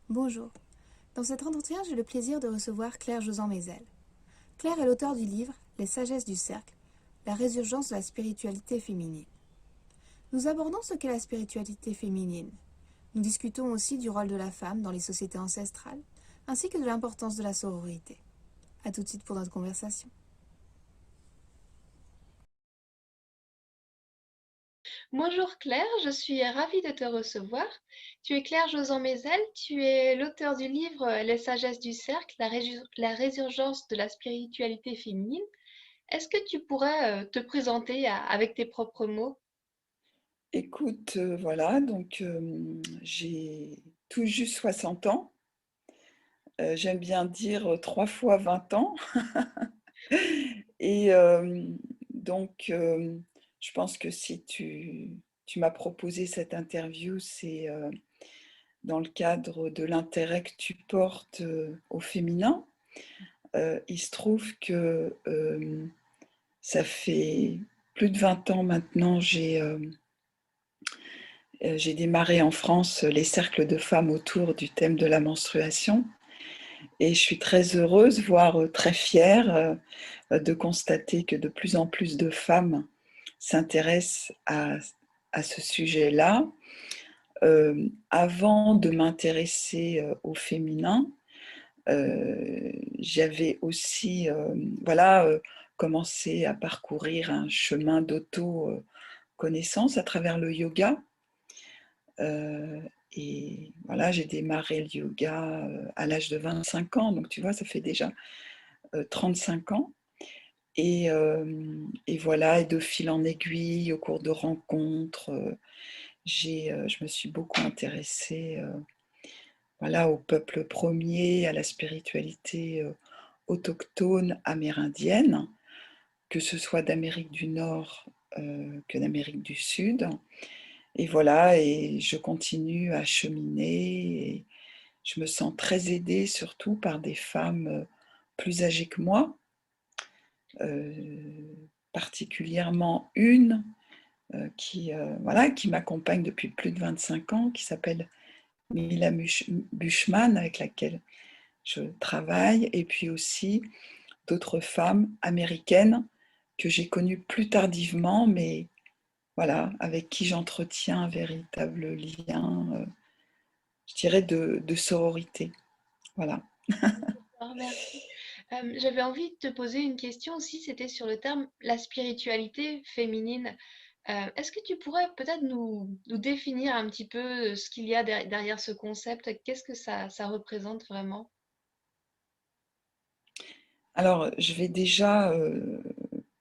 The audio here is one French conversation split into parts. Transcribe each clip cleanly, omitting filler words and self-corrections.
Bonjour. Dans cet entretien, j'ai le plaisir de recevoir Claire Josan-Mézel. Claire est l'auteure du livre Les sagesses du cercle, la résurgence de la spiritualité féminine. Nous abordons ce qu'est la spiritualité féminine. Nous discutons aussi du rôle de la femme dans les sociétés ancestrales, ainsi que de l'importance de la sororité. A tout de suite pour notre conversation. Bonjour Claire, je suis ravie de te recevoir. Tu es Claire Josan-Mézel, tu es l'auteur du livre Les sagesses du cercle, la résurgence de la spiritualité féminine. Est-ce que tu pourrais te présenter avec tes propres mots? Écoute, voilà, donc j'ai tout juste 60 ans. J'aime bien dire, 3 fois 20 ans et donc je pense que si tu m'as proposé cette interview, c'est, dans le cadre de l'intérêt que tu portes, au féminin. Il se trouve que, ça fait plus de 20 ans maintenant, j'ai démarré en France les cercles de femmes autour du thème de la menstruation et je suis très heureuse, voire très fière, de constater que de plus en plus de femmes s'intéressent à ce sujet-là. Avant de m'intéresser, au féminin, j'avais aussi, voilà, commencé à parcourir un chemin d'auto, connaissance à travers le yoga. Heu et voilà, j'ai démarré le yoga, à l'âge de 25 ans, donc tu vois, ça fait déjà, 35 ans et voilà et de fil en aiguille, au cours de rencontres, je me suis beaucoup intéressée, voilà, au peuple premier, à la spiritualité, autochtone amérindienne, que ce soit d'Amérique du Nord, que d'Amérique du Sud. Et voilà et je continue à cheminer et je me sens très aidée surtout par des femmes, plus âgées que moi, particulièrement une, qui, voilà, qui m'accompagne depuis plus de 25 ans, qui s'appelle Mila Bushman, avec laquelle je travaille et puis aussi d'autres femmes américaines que j'ai connues plus tardivement, mais voilà, avec qui j'entretiens un véritable lien, je dirais de sororité, voilà. D'accord, merci. J'avais envie de te poser une question aussi, c'était sur le terme la spiritualité féminine. Est-ce que tu pourrais peut-être nous définir un petit peu ce qu'il y a derrière ce concept? Qu'est-ce que ça représente vraiment? Alors, je vais déjà,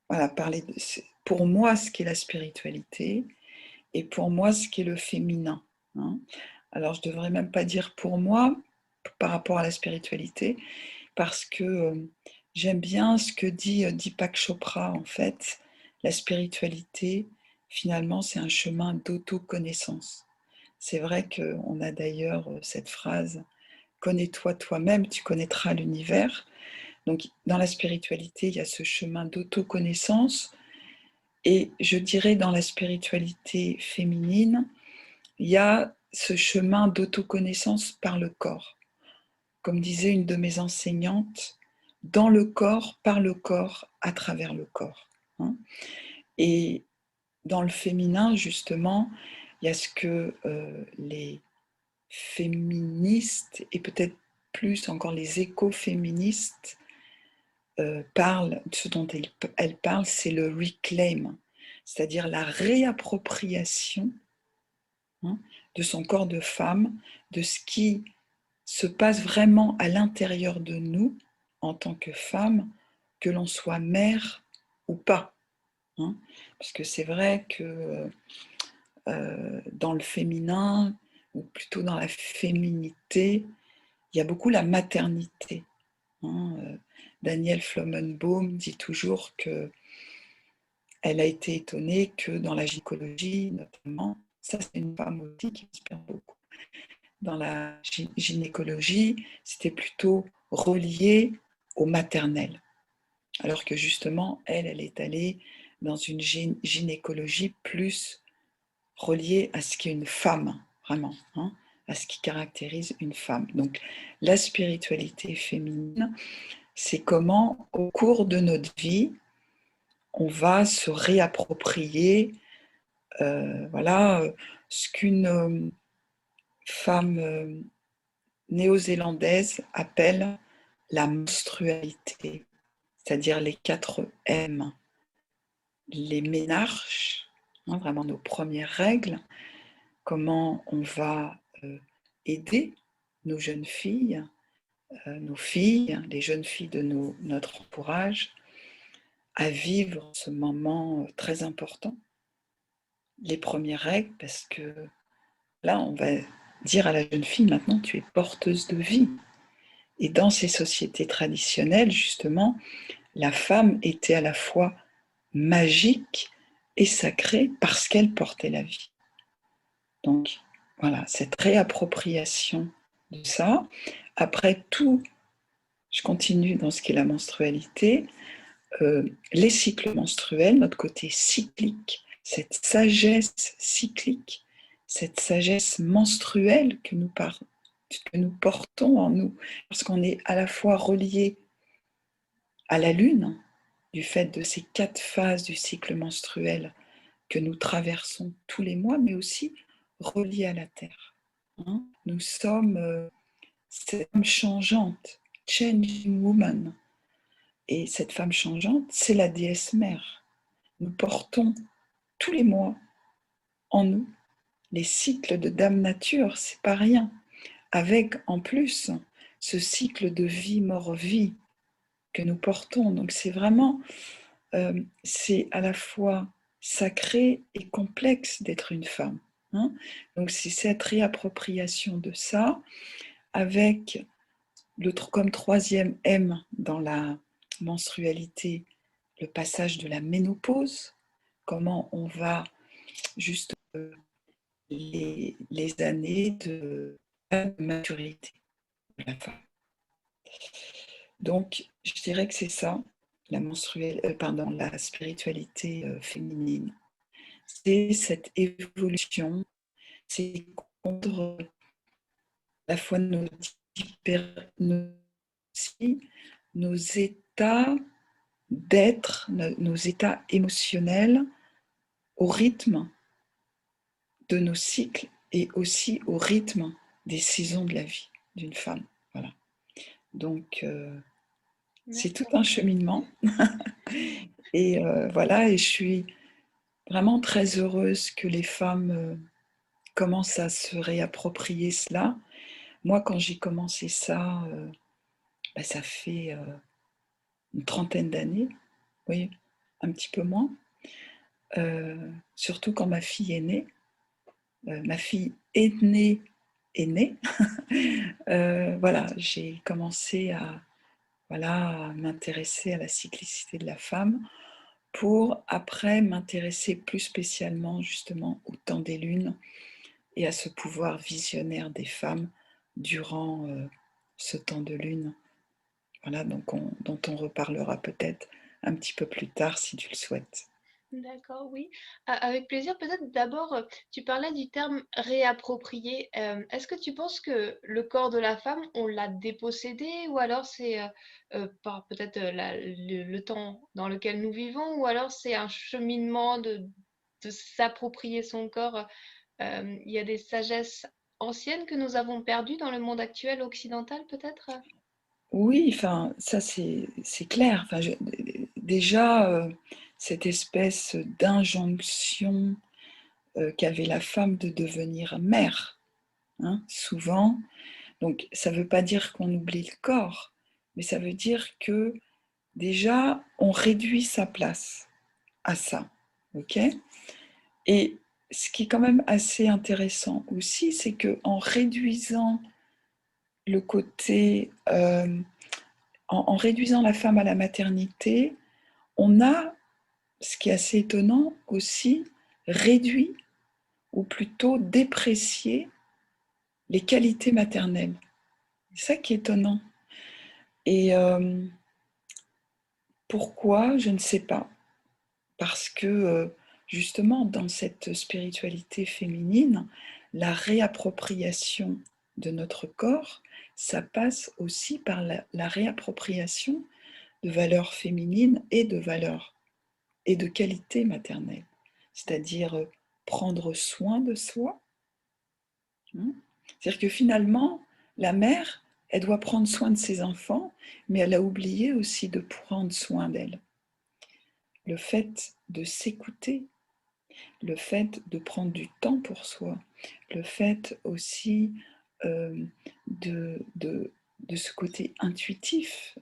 voilà, parler de pour moi, ce qu'est la spiritualité et pour moi, ce qu'est le féminin, hein. Alors, je devrais même pas dire pour moi, par rapport à la spiritualité, parce que, j'aime bien ce que dit, Deepak Chopra, en fait. La spiritualité, finalement, c'est un chemin d'autoconnaissance. C'est vrai qu'on a d'ailleurs, cette phrase: «Connais-toi toi-même, tu connaîtras l'univers». Donc dans la spiritualité, il y a ce chemin d'autoconnaissance et je dirais dans la spiritualité féminine, il y a ce chemin d'autoconnaissance par le corps. Comme disait une de mes enseignantes: «Dans le corps, par le corps, à travers le corps», hein. Et dans le féminin, justement, il y a ce que, les féministes et peut-être plus encore les écoféministes parle, ce dont elle parle, c'est le reclaim, c'est-à-dire la réappropriation, hein, de son corps de femme, de ce qui se passe vraiment à l'intérieur de nous en tant que femme, que l'on soit mère ou pas, hein. Parce que c'est vrai que, dans le féminin, ou plutôt dans la féminité, il y a beaucoup la maternité, hein. Danielle Flomenbaum dit toujours que elle a été étonnée que dans la gynécologie notamment, ça c'est une femme aussi qui m'inspire beaucoup, dans la gynécologie, c'était plutôt relié au maternel. Alors que justement, elle est allée dans une gynécologie plus reliée à ce qu'est une femme, vraiment, hein, à ce qui caractérise une femme. Donc, la spiritualité féminine, c'est comment, au cours de notre vie, on va se réapproprier ce qu'une femme néo-zélandaise appelle la menstrualité, c'est-à-dire les 4 M, les ménarches, vraiment nos premières règles, comment on va aider nos jeunes filles, nos filles, les jeunes filles de notre entourage, à vivre ce moment très important, les premières règles, parce que là, on va dire à la jeune fille, maintenant, tu es porteuse de vie. Et dans ces sociétés traditionnelles, justement, la femme était à la fois magique et sacrée parce qu'elle portait la vie. Donc, voilà, cette réappropriation de ça. Après tout, je continue dans ce qui est la menstrualité, les cycles menstruels, notre côté cyclique, cette sagesse cyclique, cette sagesse menstruelle que nous portons en nous, parce qu'on est à la fois relié à la lune, du fait de ces 4 phases du cycle menstruel que nous traversons tous les mois, mais aussi relié à la Terre. Nous sommes cette femme changeante, changing woman. Et cette femme changeante, c'est la déesse mère. Nous portons tous les mois en nous les cycles de Dame Nature, c'est pas rien. Avec en plus ce cycle de vie, mort, vie que nous portons. Donc c'est vraiment, c'est à la fois sacré et complexe d'être une femme. Donc c'est cette réappropriation de ça, avec comme 3e M dans la menstrualité, le passage de la ménopause, comment on va juste les années de maturité de la femme. Donc, je dirais que c'est ça, la spiritualité féminine. C'est cette évolution, c'est contre à la fois nos états d'être, nos états émotionnels au rythme de nos cycles et aussi au rythme des saisons de la vie d'une femme. Voilà. Donc, c'est tout un cheminement. Et voilà, et je suis vraiment très heureuse que les femmes commencent à se réapproprier cela. Moi, quand j'ai commencé ça, ça fait une 30aine d'années, oui, un petit peu moins. Surtout quand ma fille est née. Ma fille est née. Voilà, j'ai commencé à m'intéresser à la cyclicité de la femme pour après m'intéresser plus spécialement justement au temps des lunes et à ce pouvoir visionnaire des femmes durant ce temps de lune. Voilà, donc dont on reparlera peut-être un petit peu plus tard si tu le souhaites. D'accord, oui. Avec plaisir. Peut-être d'abord, tu parlais du terme réapproprier. Est-ce que tu penses que le corps de la femme, on l'a dépossédé ou alors c'est par peut-être le temps dans lequel nous vivons ou alors c'est un cheminement de s'approprier son corps. Il y a des sagesses anciennes que nous avons perdues dans le monde actuel occidental peut-être? Oui, enfin, ça c'est clair. Enfin, déjà, cette espèce d'injonction qu'avait la femme de devenir mère, souvent. Donc, ça ne veut pas dire qu'on oublie le corps, mais ça veut dire que déjà, on réduit sa place à ça. OK ? Et ce qui est quand même assez intéressant aussi, c'est qu'en réduisant le côté, en réduisant la femme à la maternité, on a, ce qui est assez étonnant aussi, réduit ou plutôt déprécié les qualités maternelles. C'est ça qui est étonnant. Et pourquoi? Je ne sais pas. Parce que justement, dans cette spiritualité féminine, la réappropriation de notre corps, ça passe aussi par la réappropriation de valeurs féminines et de valeurs et de qualités maternelles, c'est-à-dire prendre soin de soi. C'est-à-dire que finalement, la mère, elle doit prendre soin de ses enfants, mais elle a oublié aussi de prendre soin d'elle. Le fait de s'écouter, le fait de prendre du temps pour soi, le fait aussi de ce côté intuitif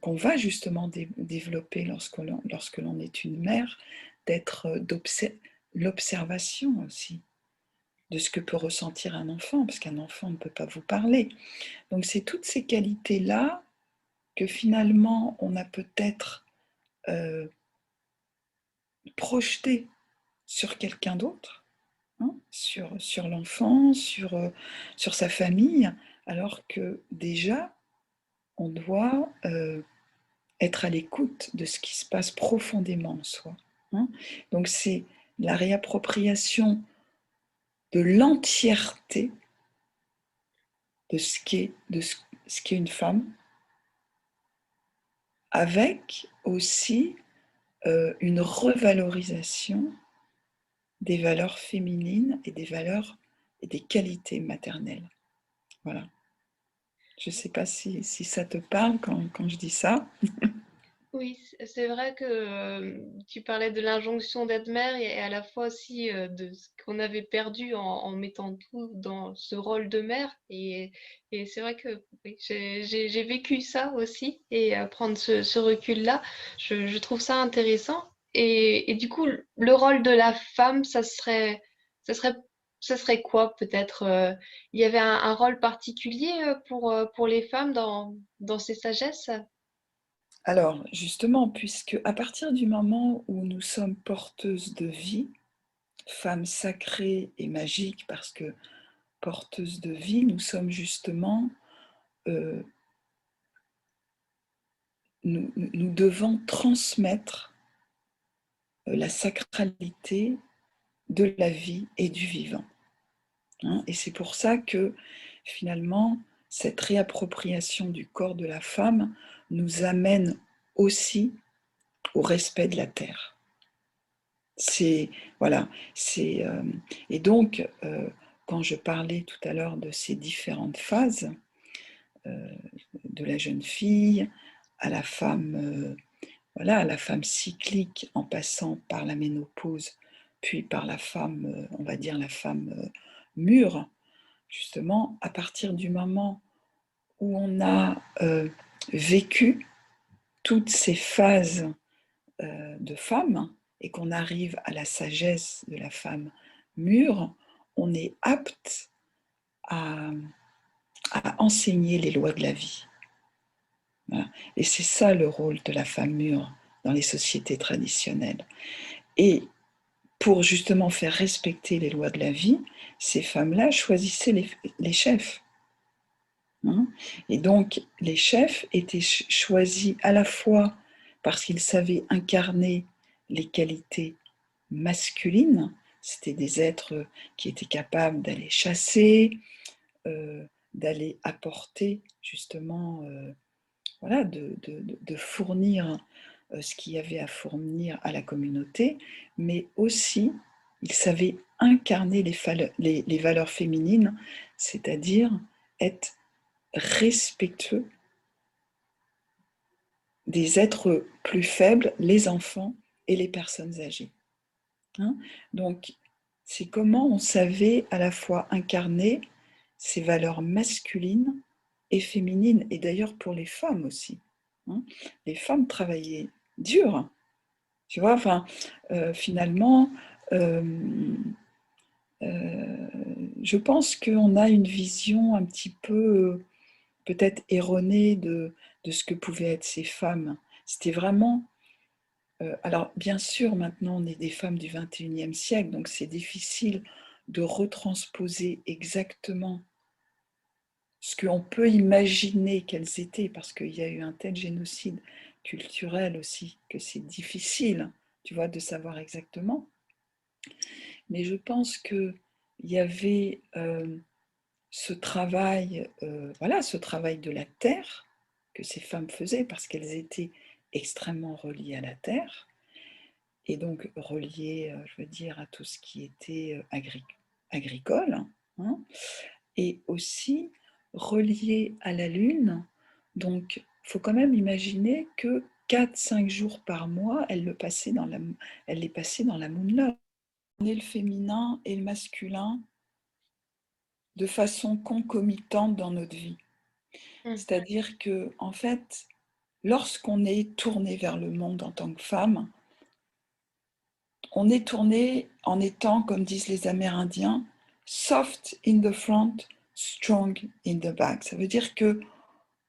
qu'on va justement développer lorsque l'on est une mère, d'être l'observation aussi de ce que peut ressentir un enfant, parce qu'un enfant ne peut pas vous parler. Donc c'est toutes ces qualités-là que finalement on a peut-être projetées sur quelqu'un d'autre, hein, sur l'enfant, sur sa famille, alors que déjà on doit être à l'écoute de ce qui se passe profondément en soi. Hein. Donc c'est la réappropriation de l'entièreté de ce qu'est une femme, avec aussi une revalorisation des valeurs féminines et des valeurs et des qualités maternelles. Voilà. Je ne sais pas si ça te parle quand je dis ça. Oui, c'est vrai que tu parlais de l'injonction d'être mère et à la fois aussi de ce qu'on avait perdu en mettant tout dans ce rôle de mère. Et c'est vrai que oui, j'ai vécu ça aussi et prendre ce recul-là, je trouve ça intéressant. Et du coup, le rôle de la femme, ça serait, ça serait quoi peut-être il y avait un rôle particulier pour les femmes dans ces sagesses? Alors, justement, puisque à partir du moment où nous sommes porteuses de vie, femmes sacrées et magiques, parce que porteuses de vie, nous sommes justement, nous devons transmettre la sacralité de la vie et du vivant. Hein. Et c'est pour ça que finalement, cette réappropriation du corps de la femme nous amène aussi au respect de la terre. C'est voilà, et donc quand je parlais tout à l'heure de ces différentes phases, de la jeune fille à la femme, voilà, à la femme cyclique en passant par la ménopause, puis par la femme, on va dire la femme mûre, justement, à partir du moment où on a vécu toutes ces phases de femme et qu'on arrive à la sagesse de la femme mûre, on est apte à enseigner les lois de la vie. Voilà. Et c'est ça le rôle de la femme mûre dans les sociétés traditionnelles. Et pour justement faire respecter les lois de la vie, ces femmes-là choisissaient les chefs. Hein. Et donc, les chefs étaient choisis à la fois parce qu'ils savaient incarner les qualités masculines, c'était des êtres qui étaient capables d'aller chasser, d'aller apporter justement, voilà, de fournir ce qu'il y avait à fournir à la communauté, mais aussi ils savaient incarner les valeurs féminines, c'est-à-dire être respectueux des êtres plus faibles, les enfants et les personnes âgées. Hein. Donc, c'est comment on savait à la fois incarner ces valeurs masculines et féminines, et d'ailleurs pour les femmes aussi. Hein. Les femmes travaillaient dur, tu vois, enfin, finalement, je pense qu'on a une vision un petit peu peut-être erronée de ce que pouvaient être ces femmes. C'était vraiment... alors, bien sûr, maintenant, on est des femmes du 21e siècle, donc c'est difficile de retransposer exactement ce qu'on peut imaginer qu'elles étaient, parce qu'il y a eu un tel génocide culturel aussi, que c'est difficile tu vois, de savoir exactement. Mais je pense qu'il y avait ce travail, voilà, ce travail de la terre que ces femmes faisaient parce qu'elles étaient extrêmement reliées à la terre et donc reliées, je veux dire, à tout ce qui était agricole, hein, et aussi reliées à la lune. Donc, il faut quand même imaginer que 4-5 jours par mois, elle les passait dans la moonlight. On est le féminin et le masculin de façon concomitante dans notre vie. C'est-à-dire que, en fait, lorsqu'on est tourné vers le monde en tant que femme, on est tourné en étant, comme disent les Amérindiens, soft in the front, strong in the back. Ça veut dire que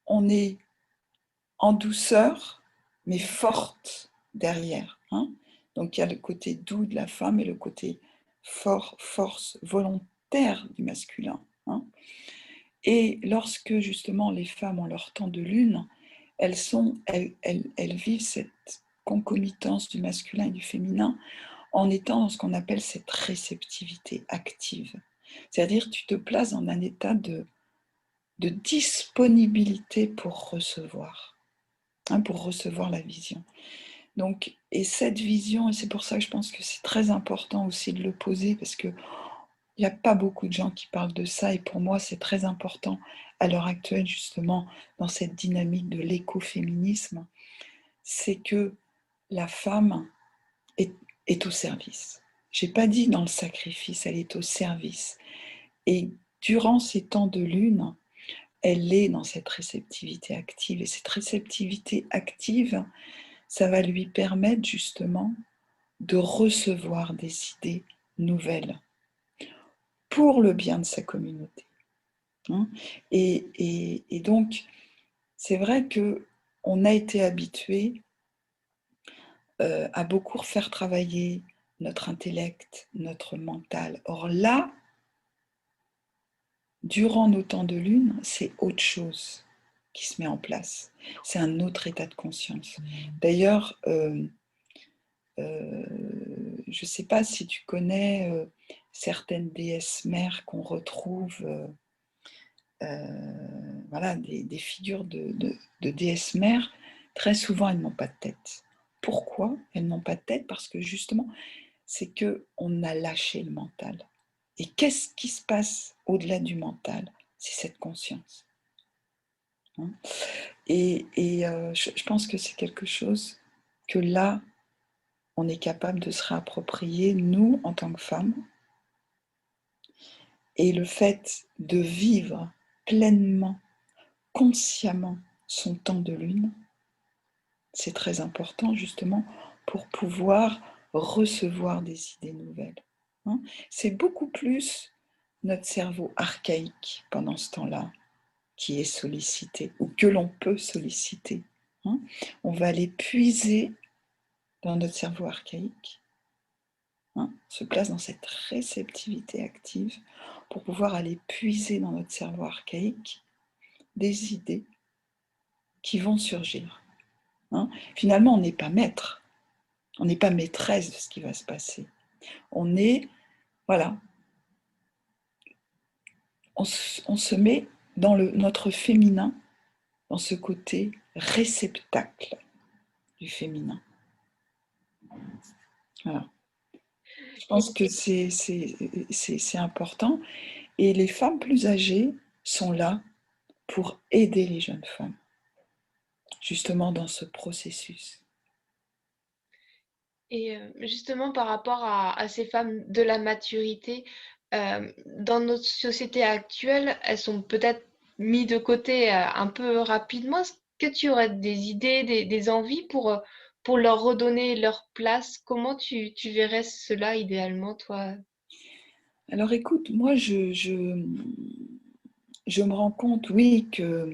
on est en douceur, mais forte derrière. Hein. Donc il y a le côté doux de la femme et le côté force volontaire du masculin. Hein. Et lorsque justement les femmes ont leur temps de lune, elles vivent cette concomitance du masculin et du féminin en étant dans ce qu'on appelle cette réceptivité active. C'est-à-dire tu te places dans un état de disponibilité pour recevoir la vision. Donc, et cette vision, et c'est pour ça que je pense que c'est très important aussi de le poser, parce que il n'y a pas beaucoup de gens qui parlent de ça, et pour moi c'est très important à l'heure actuelle, justement, dans cette dynamique de l'écoféminisme, c'est que la femme est au service. Je n'ai pas dit dans le sacrifice, elle est au service. Et durant ces temps de lune, elle est dans cette réceptivité active. Et cette réceptivité active, ça va lui permettre justement de recevoir des idées nouvelles pour le bien de sa communauté. Et donc, c'est vrai qu'on a été habitué à beaucoup faire travailler notre intellect, notre mental. Or là, durant nos temps de lune, c'est autre chose qui se met en place. C'est un autre état de conscience. D'ailleurs, je ne sais pas si tu connais certaines déesses mères qu'on retrouve, voilà, des figures de déesses mères. Très souvent, elles n'ont pas de tête. Pourquoi elles n'ont pas de tête? Parce que justement, c'est qu'on a lâché le mental. Et qu'est-ce qui se passe au-delà du mental? C'est cette conscience. Hein. Et je pense que c'est quelque chose que là, on est capable de se réapproprier, nous, en tant que femmes. Et le fait de vivre pleinement, consciemment son temps de lune, c'est très important justement pour pouvoir recevoir des idées nouvelles. Hein. C'est beaucoup plus notre cerveau archaïque pendant ce temps-là qui est sollicité ou que l'on peut solliciter. Hein. On va aller puiser dans notre cerveau archaïque, hein, se place dans cette réceptivité active pour pouvoir aller puiser dans notre cerveau archaïque des idées qui vont surgir. Hein. Finalement, on n'est pas maître, on n'est pas maîtresse de ce qui va se passer. On est, voilà, on se met dans notre féminin, dans ce côté réceptacle du féminin. Voilà. Je pense que c'est important. Et les femmes plus âgées sont là pour aider les jeunes femmes, justement dans ce processus. Et justement, par rapport à ces femmes de la maturité, dans notre société actuelle, elles sont peut-être mises de côté un peu rapidement. Est-ce que tu aurais des idées, des envies pour leur redonner leur place? Comment tu verrais cela idéalement, toi? Alors écoute, moi je me rends compte, oui, que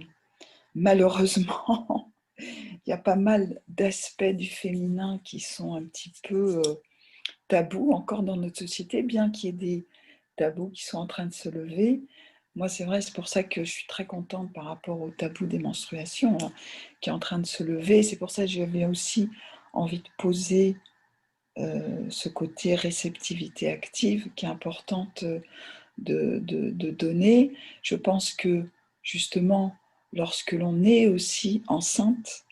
malheureusement, il y a pas mal d'aspects du féminin qui sont un petit peu tabous encore dans notre société, bien qu'il y ait des tabous qui sont en train de se lever. Moi, c'est vrai, c'est pour ça que je suis très contente par rapport au tabou des menstruations, hein, qui est en train de se lever. C'est pour ça que j'avais aussi envie de poser ce côté réceptivité active qui est importante de donner. Je pense que justement, lorsque l'on est aussi enceinte,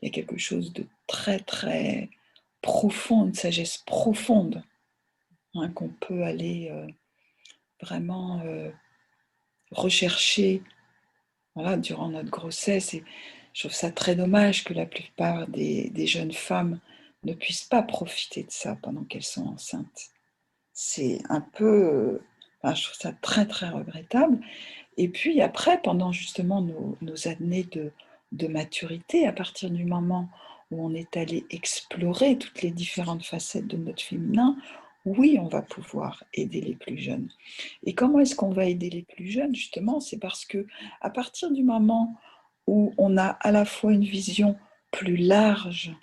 il y a quelque chose de très très profond, une sagesse profonde, hein, qu'on peut aller vraiment rechercher, voilà, durant notre grossesse. Et je trouve ça très dommage que la plupart des jeunes femmes ne puissent pas profiter de ça pendant qu'elles sont enceintes. C'est un peu, enfin, je trouve ça très très regrettable. Et puis après, pendant justement nos années de maturité, à partir du moment où on est allé explorer toutes les différentes facettes de notre féminin, oui, on va pouvoir aider les plus jeunes. Et comment est-ce qu'on va aider les plus jeunes? Justement, c'est parce que à partir du moment où on a à la fois une vision plus large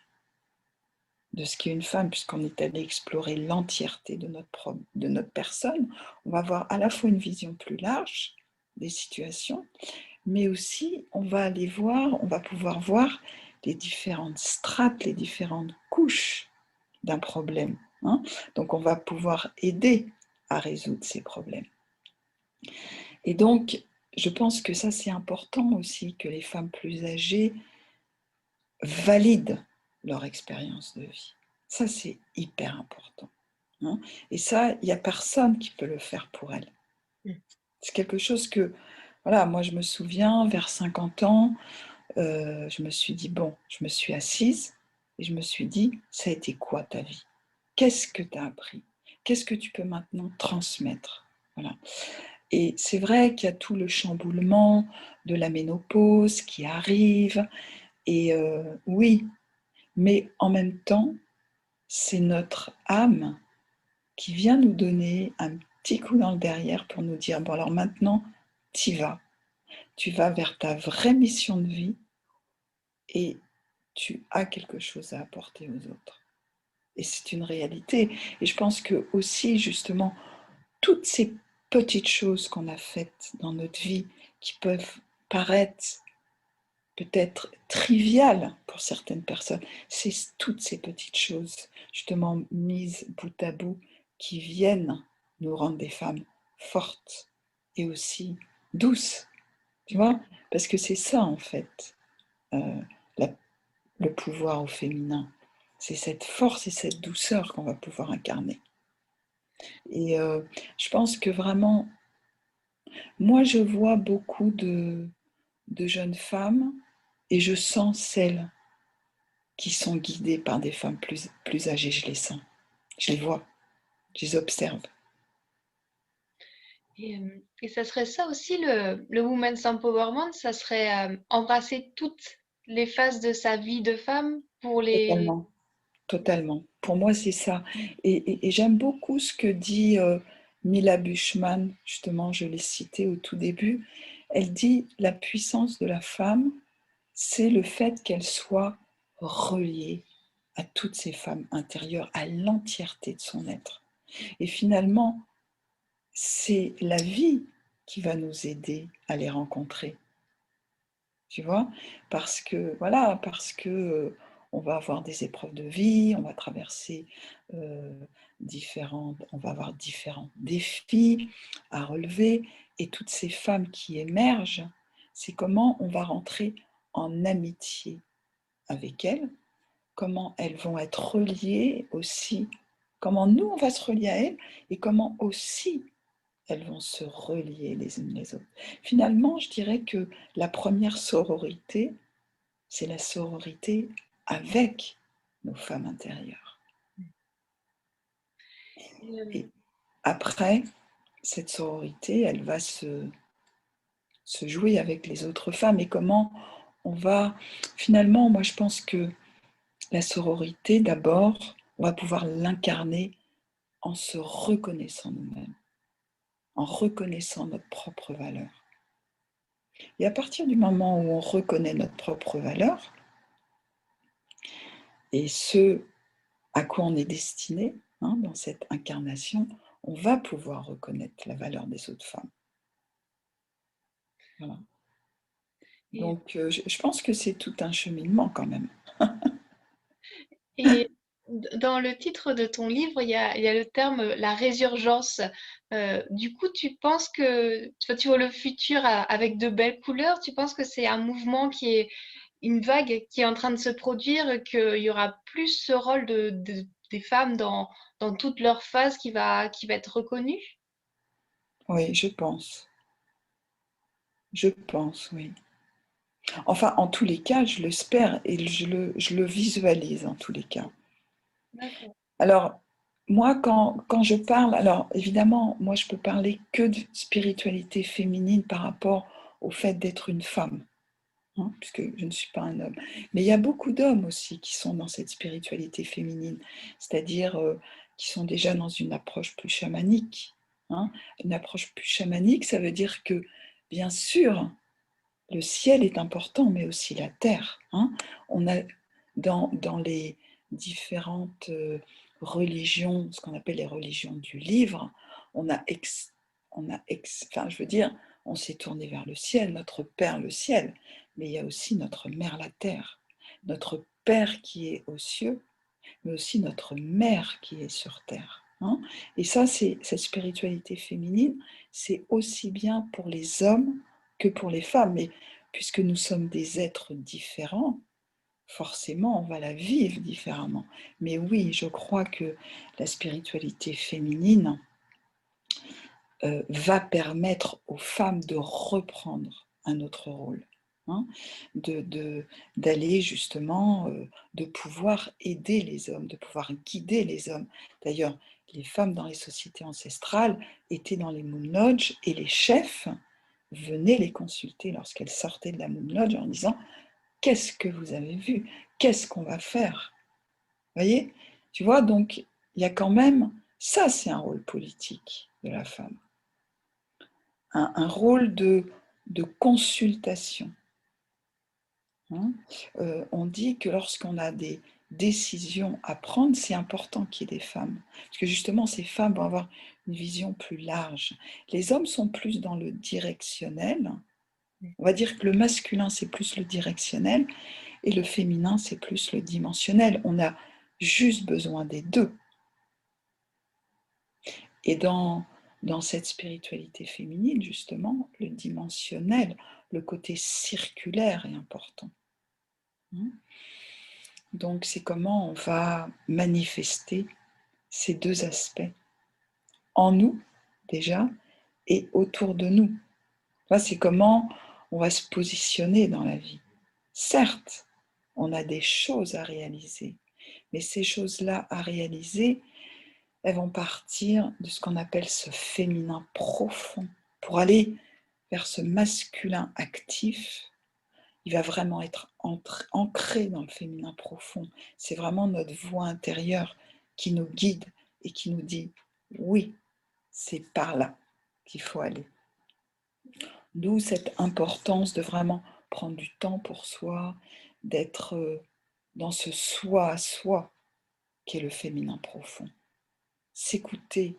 de ce qu'est une femme, puisqu'on est allé explorer l'entièreté de notre personne, on va avoir à la fois une vision plus large des situations, mais aussi on va pouvoir voir les différentes strates, les différentes couches d'un problème, hein. Donc on va pouvoir aider à résoudre ces problèmes. Et donc, je pense que ça c'est important aussi, que les femmes plus âgées valident leur expérience de vie. Ça c'est hyper important, hein. Et ça, il n'y a personne qui peut le faire pour elles. C'est quelque chose que, voilà, moi je me souviens, vers 50 ans, je me suis dit, bon, je me suis assise et je me suis dit, ça a été quoi ta vie? Qu'est-ce que tu as appris? Qu'est-ce que tu peux maintenant transmettre? Voilà. Et c'est vrai qu'il y a tout le chamboulement de la ménopause qui arrive, et oui, mais en même temps, c'est notre âme qui vient nous donner un petit coup dans le derrière pour nous dire, bon alors maintenant, tu vas vers ta vraie mission de vie, et tu as quelque chose à apporter aux autres. Et c'est une réalité. Et je pense que aussi, justement, toutes ces petites choses qu'on a faites dans notre vie, qui peuvent paraître peut-être triviales pour certaines personnes, c'est toutes ces petites choses, justement mises bout à bout, qui viennent nous rendre des femmes fortes et aussi douces, tu vois? Parce que c'est ça, en fait, la le pouvoir au féminin. C'est cette force et cette douceur qu'on va pouvoir incarner. Et je pense que vraiment, moi je vois beaucoup de jeunes femmes, et je sens celles qui sont guidées par des femmes plus âgées, je les sens, je les vois, je les observe. Et ça serait ça aussi le Women's Empowerment, ça serait embrasser toutes les phases de sa vie de femme pour les... Totalement, totalement. Pour moi, c'est ça. Et j'aime beaucoup ce que dit Mila Bushman, justement, je l'ai citée au tout début. Elle dit, la puissance de la femme, c'est le fait qu'elle soit reliée à toutes ces femmes intérieures, à l'entièreté de son être. Et finalement, c'est la vie qui va nous aider à les rencontrer. Tu vois? Parce que, voilà, parce que on va avoir des épreuves de vie, on va traverser on va avoir différents défis à relever, et toutes ces femmes qui émergent, c'est comment on va rentrer en amitié avec elles, comment elles vont être reliées aussi, comment nous on va se relier à elles, et comment aussi elles vont se relier les unes les autres. Finalement, je dirais que la première sororité, c'est la sororité avec nos femmes intérieures. Et, Et après, cette sororité, elle va se jouer avec les autres femmes. Et comment on va... Finalement, moi, je pense que la sororité, d'abord, on va pouvoir l'incarner en se reconnaissant nous-mêmes, en reconnaissant notre propre valeur. Et à partir du moment où on reconnaît notre propre valeur, et ce à quoi on est destiné, hein, dans cette incarnation, on va pouvoir reconnaître la valeur des autres femmes. Voilà. et, Donc, je pense que c'est tout un cheminement quand même. et Dans le titre de ton livre, il y a le terme la résurgence. Du coup, tu penses que tu vois le futur avec de belles couleurs, tu penses que c'est un mouvement qui est une vague qui est en train de se produire, qu'il y aura plus ce rôle des femmes dans toutes leurs phases qui va être reconnu? Oui, je pense. Je pense, oui. Enfin, en tous les cas, je l'espère et je le visualise en tous les cas. D'accord. Alors, moi, quand je parle, alors évidemment, moi, je peux parler que de spiritualité féminine par rapport au fait d'être une femme, hein, puisque je ne suis pas un homme. Mais il y a beaucoup d'hommes aussi qui sont dans cette spiritualité féminine, c'est-à-dire qui sont déjà dans une approche plus chamanique, hein. Une approche plus chamanique, ça veut dire que, bien sûr, le ciel est important, mais aussi la terre, hein. On a dans les différentes religions, ce qu'on appelle les religions du livre, enfin, je veux dire, on s'est tourné vers le ciel, notre Père le ciel, mais il y a aussi notre Mère la terre, notre Père qui est aux cieux, mais aussi notre Mère qui est sur terre, hein. Et ça, c'est cette spiritualité féminine, c'est aussi bien pour les hommes que pour les femmes. Mais puisque nous sommes des êtres différents, forcément, on va la vivre différemment. Mais oui, je crois que la spiritualité féminine va permettre aux femmes de reprendre un autre rôle, hein, d'aller justement, de pouvoir aider les hommes, de pouvoir guider les hommes. D'ailleurs, les femmes dans les sociétés ancestrales étaient dans les Moon Lodge et les chefs venaient les consulter lorsqu'elles sortaient de la Moon Lodge en disant « Qu'est-ce que vous avez vu? Qu'est-ce qu'on va faire ?» Vous voyez? Tu vois, donc il y a quand même, ça c'est un rôle politique de la femme, un rôle de consultation, hein. On dit que lorsqu'on a des décisions à prendre, c'est important qu'il y ait des femmes, parce que justement ces femmes vont avoir une vision plus large. Les hommes sont plus dans le directionnel, on va dire que le masculin c'est plus le directionnel, et le féminin c'est plus le dimensionnel. On a juste besoin des deux. Et dans cette spiritualité féminine, justement, le dimensionnel, le côté circulaire est important, hein. Donc, c'est comment on va manifester ces deux aspects en nous, déjà, et autour de nous. Là, c'est comment on va se positionner dans la vie. Certes, on a des choses à réaliser, mais ces choses-là à réaliser, elles vont partir de ce qu'on appelle ce féminin profond. Pour aller vers ce masculin actif, il va vraiment être ancré dans le féminin profond. C'est vraiment notre voix intérieure qui nous guide et qui nous dit « oui, c'est par là qu'il faut aller ». D'où cette importance de vraiment prendre du temps pour soi, d'être dans ce soi à soi qui est le féminin profond. S'écouter,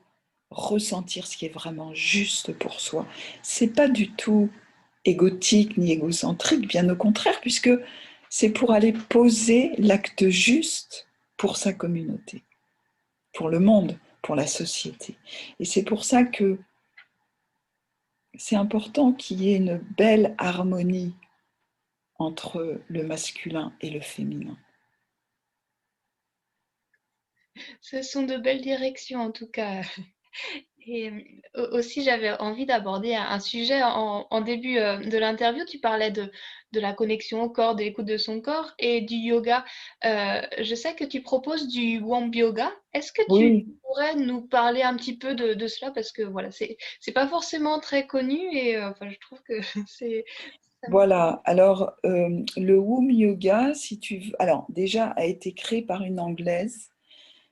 ressentir ce qui est vraiment juste pour soi. C'est pas du tout égotique ni égocentrique, bien au contraire, puisque c'est pour aller poser l'acte juste pour sa communauté, pour le monde, pour la société. Et c'est pour ça que c'est important qu'il y ait une belle harmonie entre le masculin et le féminin. Ce sont de belles directions en tout cas. Et aussi, j'avais envie d'aborder un sujet en début de l'interview. Tu parlais de la connexion au corps, de l'écoute de son corps et du yoga. Je sais que tu proposes du Womb Yoga. Est-ce que tu Oui, pourrais nous parler un petit peu de cela? Parce que voilà, c'est pas forcément très connu et enfin, je trouve que c'est... ça me- voilà. Alors, le Womb Yoga, si tu veux, alors déjà a été créé par une Anglaise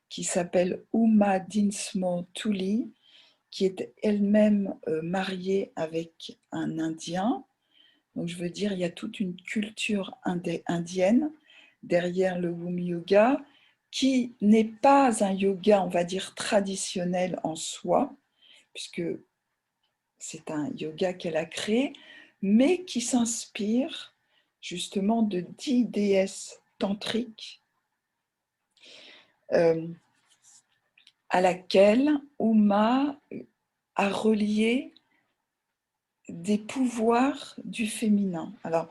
qui s'appelle Uma Dinsmore Tuli, qui est elle-même mariée avec un Indien. Donc, je veux dire, il y a toute une culture indienne derrière le Womb Yoga, qui n'est pas un yoga, on va dire, traditionnel en soi, puisque c'est un yoga qu'elle a créé, mais qui s'inspire justement de 10 déesses tantriques à laquelle Uma a relié des pouvoirs du féminin. Alors,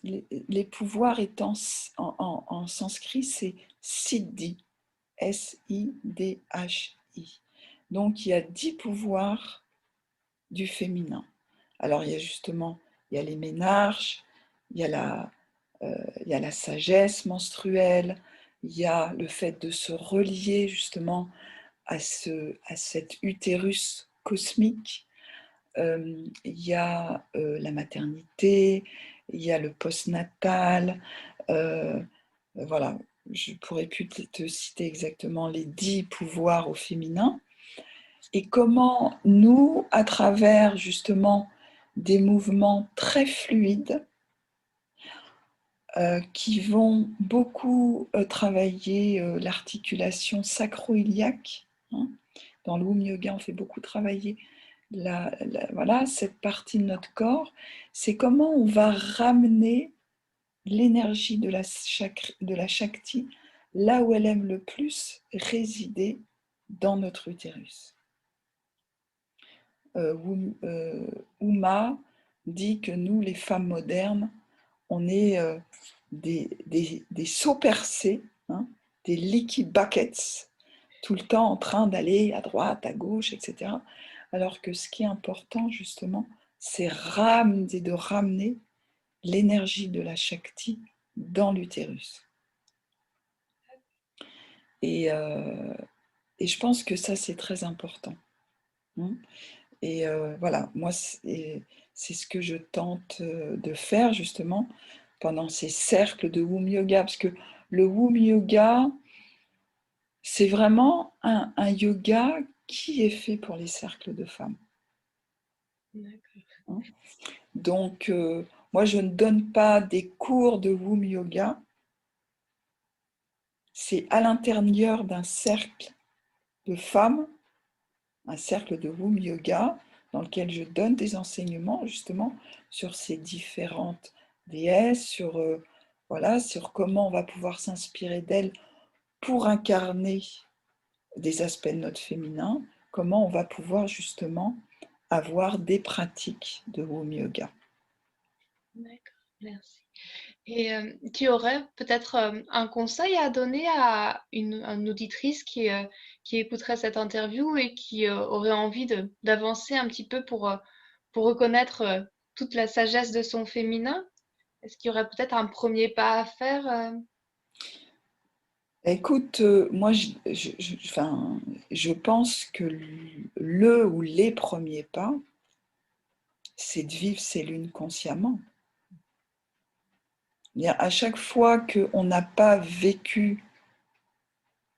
les pouvoirs étant en sanskrit, c'est siddhi, S-I-D-H-I. Donc, il y a 10 pouvoirs du féminin. Alors, il y a les ménarches, il y a la sagesse menstruelle, il y a le fait de se relier justement à cet utérus cosmique, il y a la maternité, il y a le postnatal, voilà, je pourrais plus te citer exactement les 10 pouvoirs au féminin, et comment nous, à travers justement des mouvements très fluides, qui vont beaucoup travailler l'articulation sacro-iliaque, hein. Dans le Wum Yoga, on fait beaucoup travailler voilà, cette partie de notre corps. C'est comment on va ramener l'énergie de la Shakti là où elle aime le plus résider dans notre utérus. Uma dit que nous, les femmes modernes, on est des seaux percés, hein, des leaky buckets, tout le temps en train d'aller à droite, à gauche, etc. Alors que ce qui est important, justement, c'est de ramener l'énergie de la Shakti dans l'utérus. Et je pense que ça, c'est très important. Et voilà, moi, c'est ce que je tente de faire, justement, pendant ces cercles de Wum Yoga, parce que le Wum Yoga, c'est vraiment un yoga qui est fait pour les cercles de femmes. D'accord. Donc, moi, je ne donne pas des cours de Wum Yoga, c'est à l'intérieur d'un cercle de femmes, un cercle de Wum Yoga, dans lequel je donne des enseignements, justement, sur ces différentes déesses, sur comment on va pouvoir s'inspirer d'elles pour incarner des aspects de notre féminin, comment on va pouvoir justement avoir des pratiques de Wum Yoga. D'accord, merci. Et tu aurais peut-être un conseil à donner à une auditrice qui écouterait cette interview et qui aurait envie d'avancer un petit peu pour reconnaître toute la sagesse de son féminin? Est-ce qu'il y aurait peut-être un premier pas à faire? Écoute, moi, je pense que le ou les premiers pas, c'est de vivre ces lunes consciemment. À chaque fois qu'on n'a pas vécu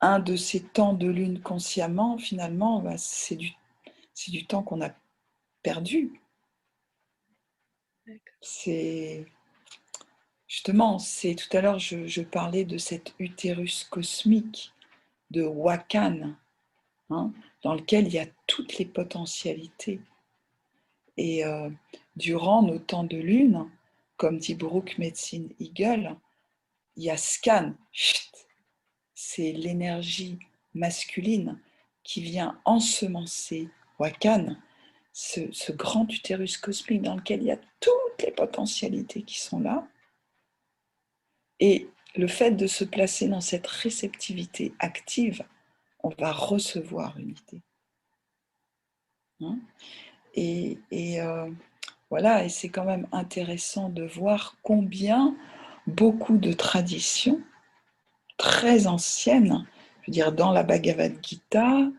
un de ces temps de lune consciemment, finalement, c'est du temps qu'on a perdu. C'est justement, tout à l'heure, je parlais de cet utérus cosmique de Wakan, hein, dans lequel il y a toutes les potentialités. Et durant nos temps de lune, comme dit Brooke Medicine Eagle, il y a scan, c'est l'énergie masculine qui vient ensemencer Wakan, ce grand utérus cosmique dans lequel il y a toutes les potentialités qui sont là. Et le fait de se placer dans cette réceptivité active, on va recevoir une idée. Hein? Et voilà, et c'est quand même intéressant de voir combien beaucoup de traditions très anciennes, je veux dire dans la Bhagavad Gita,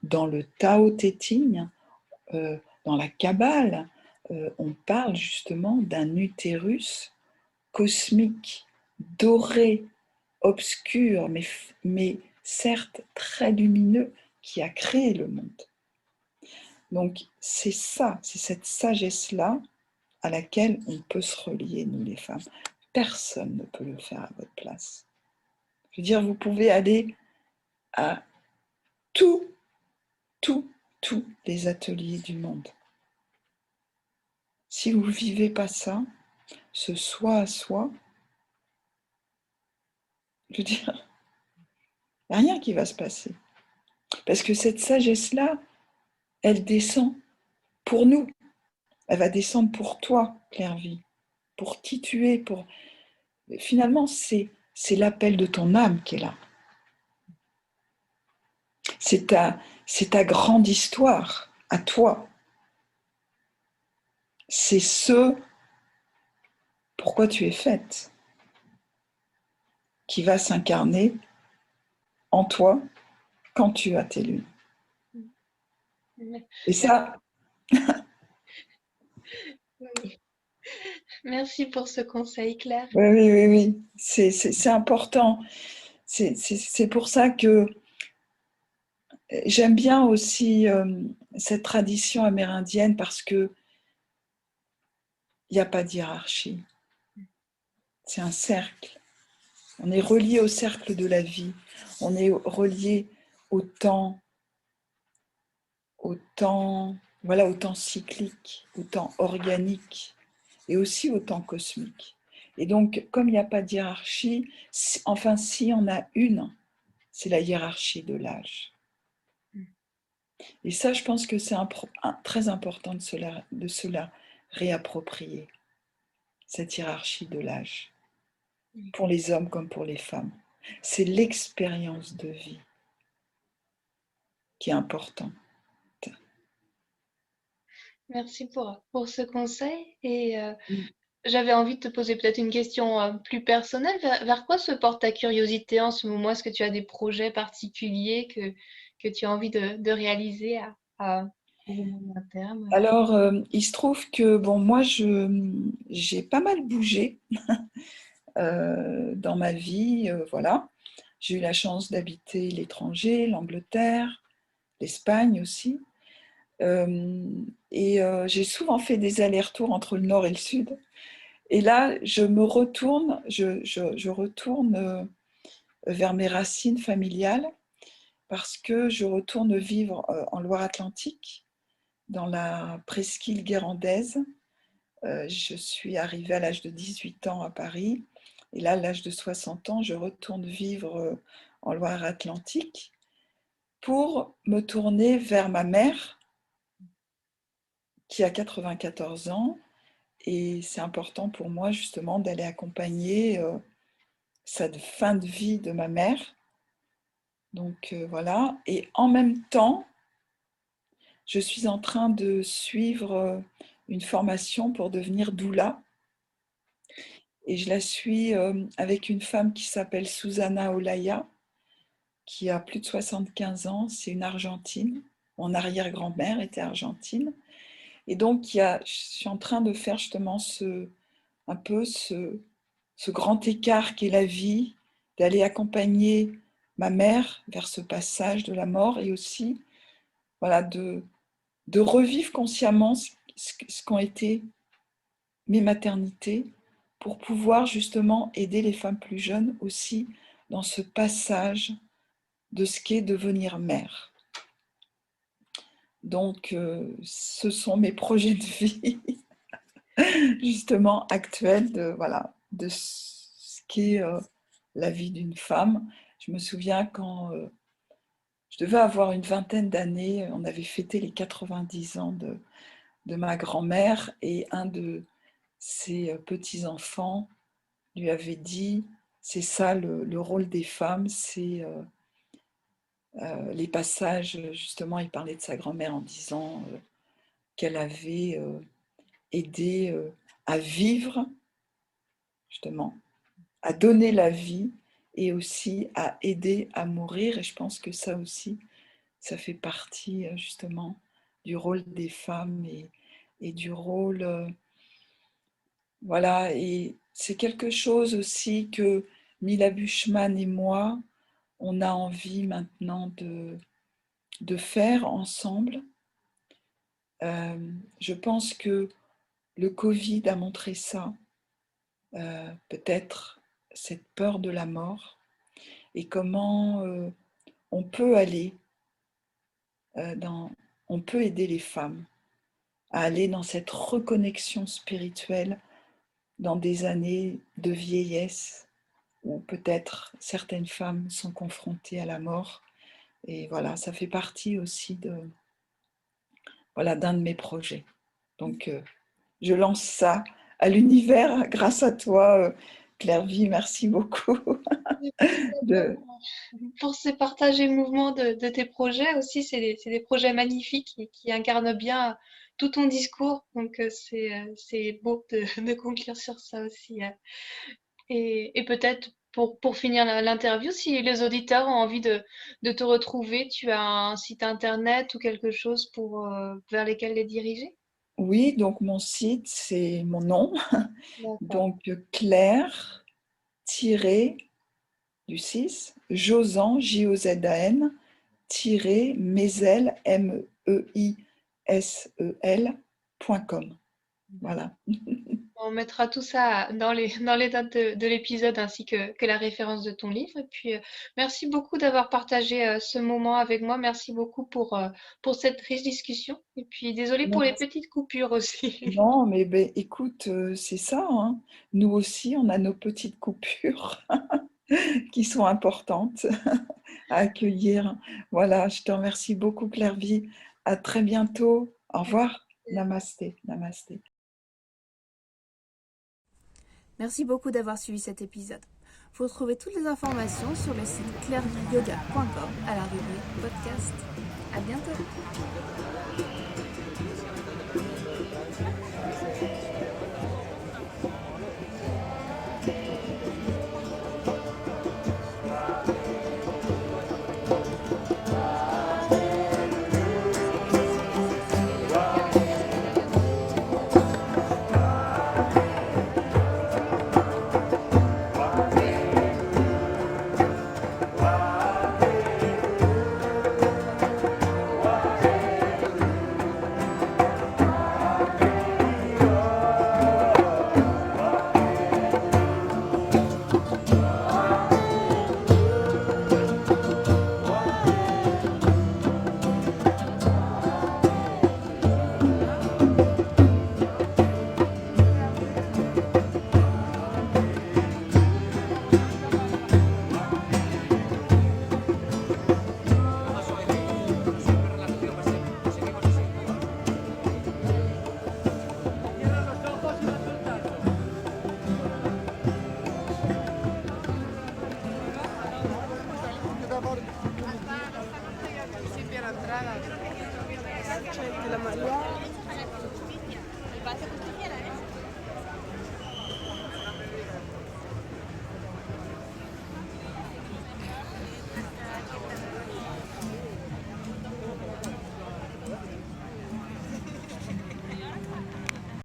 dans le Tao Te Ching, dans la Kabbale, on parle justement d'un utérus cosmique, doré, obscur, mais certes très lumineux, qui a créé le monde. Donc c'est ça, c'est cette sagesse-là à laquelle on peut se relier, nous les femmes. Personne ne peut le faire à votre place. Je veux dire, vous pouvez aller à tous les ateliers du monde. Si vous ne vivez pas ça, ce soi à soi, je veux dire, Il n'y a rien qui va se passer. Parce que cette sagesse-là, elle descend pour nous. Elle va descendre pour toi, Claire-Vie, pour qui tu es. Finalement, c'est l'appel de ton âme qui est là. C'est ta grande histoire à toi. C'est ce pourquoi tu es faite qui va s'incarner en toi quand tu as tes lunes. Et ça... Merci pour ce conseil, Claire. Oui. C'est important. C'est pour ça que j'aime bien aussi cette tradition amérindienne parce que il n'y a pas de hiérarchie. C'est un cercle. On est relié au cercle de la vie. On est relié au temps, voilà, au temps cyclique, au temps organique et aussi au temps cosmique. Et donc, comme il n'y a pas de hiérarchie, enfin, si on a une, c'est la hiérarchie de l'âge. Et ça, je pense que c'est très important de se la réapproprier, cette hiérarchie de l'âge, pour les hommes comme pour les femmes. C'est l'expérience de vie qui est importante. Merci pour ce conseil. Et j'avais envie de te poser peut-être une question plus personnelle. Vers quoi se porte ta curiosité en ce moment? Est-ce que tu as des projets particuliers que tu as envie de réaliser à moyen terme? Alors, il se trouve que, bon, moi, j'ai pas mal bougé dans ma vie, voilà. J'ai eu la chance d'habiter l'étranger, l'Angleterre, l'Espagne aussi. Et j'ai souvent fait des allers-retours entre le nord et le sud. Et là, je retourne vers mes racines familiales parce que je retourne vivre en Loire-Atlantique, dans la presqu'île guérandaise. Je suis arrivée à l'âge de 18 ans à Paris. Et là, à l'âge de 60 ans, je retourne vivre en Loire-Atlantique pour me tourner vers ma mère, qui a 94 ans. Et c'est important pour moi, justement, d'aller accompagner cette fin de vie de ma mère. Donc voilà. Et en même temps, je suis en train de suivre une formation pour devenir doula. Et je la suis avec une femme qui s'appelle Susana Olaya, qui a plus de 75 ans. C'est une Argentine. Mon arrière-grand-mère était argentine. Et donc, je suis en train de faire justement un peu ce grand écart qu'est la vie, d'aller accompagner ma mère vers ce passage de la mort et aussi voilà, de revivre consciemment ce qu'ont été mes maternités pour pouvoir justement aider les femmes plus jeunes aussi dans ce passage de ce qu'est devenir mère. Donc, ce sont mes projets de vie justement actuels de ce qu'est la vie d'une femme. Je me souviens quand je devais avoir une vingtaine d'années, on avait fêté les 90 ans de ma grand-mère et un de ses petits-enfants lui avait dit, c'est ça le rôle des femmes, c'est les passages, justement, il parlait de sa grand-mère en disant qu'elle avait aidé à vivre, justement, à donner la vie et aussi à aider à mourir. Et je pense que ça aussi, ça fait partie justement du rôle des femmes et du rôle... voilà, et c'est quelque chose aussi que Mila Bushman et moi, on a envie maintenant de faire ensemble. Je pense que le Covid a montré ça, peut-être cette peur de la mort et comment on peut aller on peut aider les femmes à aller dans cette reconnexion spirituelle dans des années de vieillesse où peut-être certaines femmes sont confrontées à la mort. Et voilà, ça fait partie aussi d'un de mes projets. Donc, je lance ça à l'univers grâce à toi, Claire-Vie. Merci beaucoup. Merci à toi de... pour ces partages et mouvements de tes projets aussi. C'est des projets magnifiques et qui incarnent bien tout ton discours. Donc, c'est beau de conclure sur ça aussi. Et peut-être pour finir l'interview, si les auditeurs ont envie de te retrouver, tu as un site internet ou quelque chose vers lesquels les diriger? Oui, donc mon site, c'est mon nom. D'accord. Donc, Claire, du 6, Josan, Jozan, Mézel, MEISEL.com. Voilà. On mettra tout ça dans les notes de l'épisode ainsi que la référence de ton livre. Et puis, merci beaucoup d'avoir partagé ce moment avec moi. Merci beaucoup pour cette riche discussion. Et puis, désolée pour les petites coupures aussi. Non, mais ben, écoute, c'est ça, hein. Nous aussi, on a nos petites coupures qui sont importantes à accueillir. Voilà, je te remercie beaucoup, Claire-Vie. À très bientôt. Au revoir. Namasté. Namasté. Merci beaucoup d'avoir suivi cet épisode. Vous retrouvez toutes les informations sur le site clairviyoga.com à la rubrique podcast. À bientôt. La María.